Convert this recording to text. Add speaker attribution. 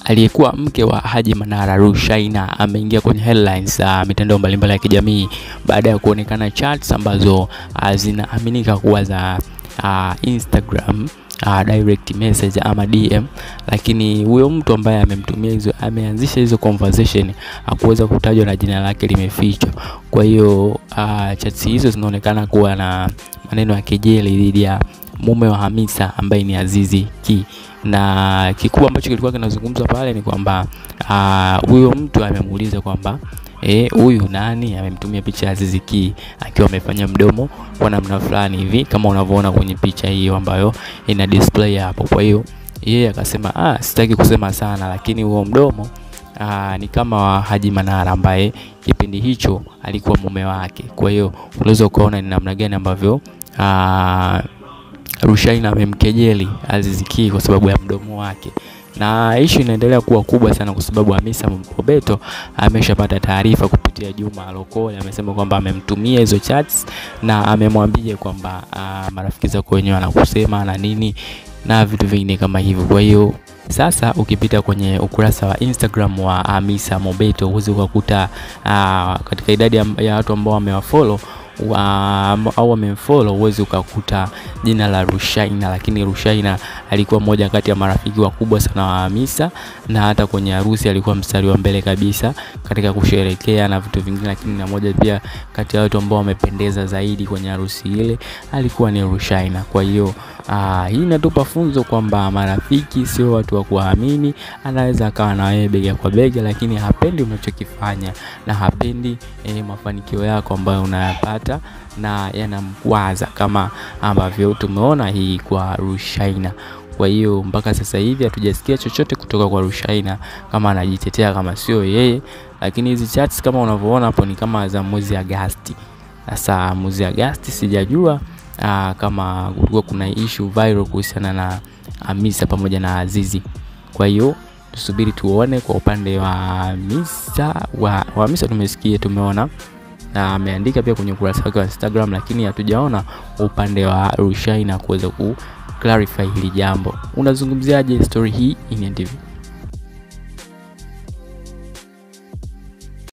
Speaker 1: aliyekuwa mke wa Haji Manara, Rushaynah, ameingia kwenye headlines mitandao mbalimbali ya kijamii baada ya kuonekana chats ambazo zinaaminika kuwa za Instagram direct message ama DM, lakini huyo mtu ambaye ameanzisha hizo conversation hakuweza kutajwa na jina lake limefichwa. Kwa hiyo chats hizo zinaonekana kuwa na maneno ya kejeli dhidi ya mume wa Hamisa ambaye ni Azizi Ki, na kikubwa ambacho kilikuwa kinazungumzwa pale ni kwamba huyo mtu amemuuliza kwamba huyu nani amemtumia picha ya Azizi Ki akiwa amefanya mdomo kwa namna fulani hivi kama unavyoona kwenye picha hiyo ambayo ina display hapo. Kwa hiyo yeye akasema sitaki kusema sana, lakini huo mdomo ni kama wa Haji Manara ambaye kipindi hicho alikuwa mume wake. Kwa hiyo unaweza kuona ni namna gani ambavyo Rushaynah amemkejeli Azizi Ki kwa sababu ya mdomo wake. Na issue inaendelea kuwa kubwa sana kwa sababu Hamisa Mobeto ameshapata taarifa kupitia Juma Lokole. Amesema kwamba amemtumia hizo chats na amemwambia kwamba marafiki zako wenyewe wanakusema na nini na vitu vingine kama hivyo. Kwa hiyo sasa ukipita kwenye ukurasa wa Instagram wa Hamisa Mobeto uweze kukuta katika idadi ya watu ambao wamewafollow au wamemfollow uweze ukakuta jina la Rushaynah, lakini Rushaynah alikuwa mmoja kati ya marafiki wakubwa sana wa Hamisa, na hata kwenye harusi alikuwa mstari wa mbele kabisa katika kusherehekea na vitu vingine, lakini na moja pia kati ya watu ambao wamependeza zaidi kwenye harusi ile alikuwa ni Rushaynah. Kwa hiyo hii inatupa funzo kwamba marafiki sio watu wa kuamini. Anaweza akawa na wewe bega kwa bega, lakini hapendi unachokifanya na hapendi mafanikio yako ambayo unayapata na yanamkwaza kama ambavyo tumeona hii kwa Rushaynah. Kwa hiyo mpaka sasa hivi hatujasikia chochote kutoka kwa Rushaynah kama anajitetea kama sio yeye, lakini hizi chats kama unavyoona hapo ni kama za mwezi Agosti. Sasa mwezi Agosti sijajua kama kulikuwa kuna issue viral kuhusiana na Hamisa pamoja na Azizi. Kwa hiyo tusubiri tuone kwa upande wa Hamisa tumesikia, tumeona na ameandika pia kwenye ukurasa wake wa Instagram, lakini hatujaona upande wa Rushaynah kuweza ku clarify hili jambo. Unazungumziaje story hii? INN TV.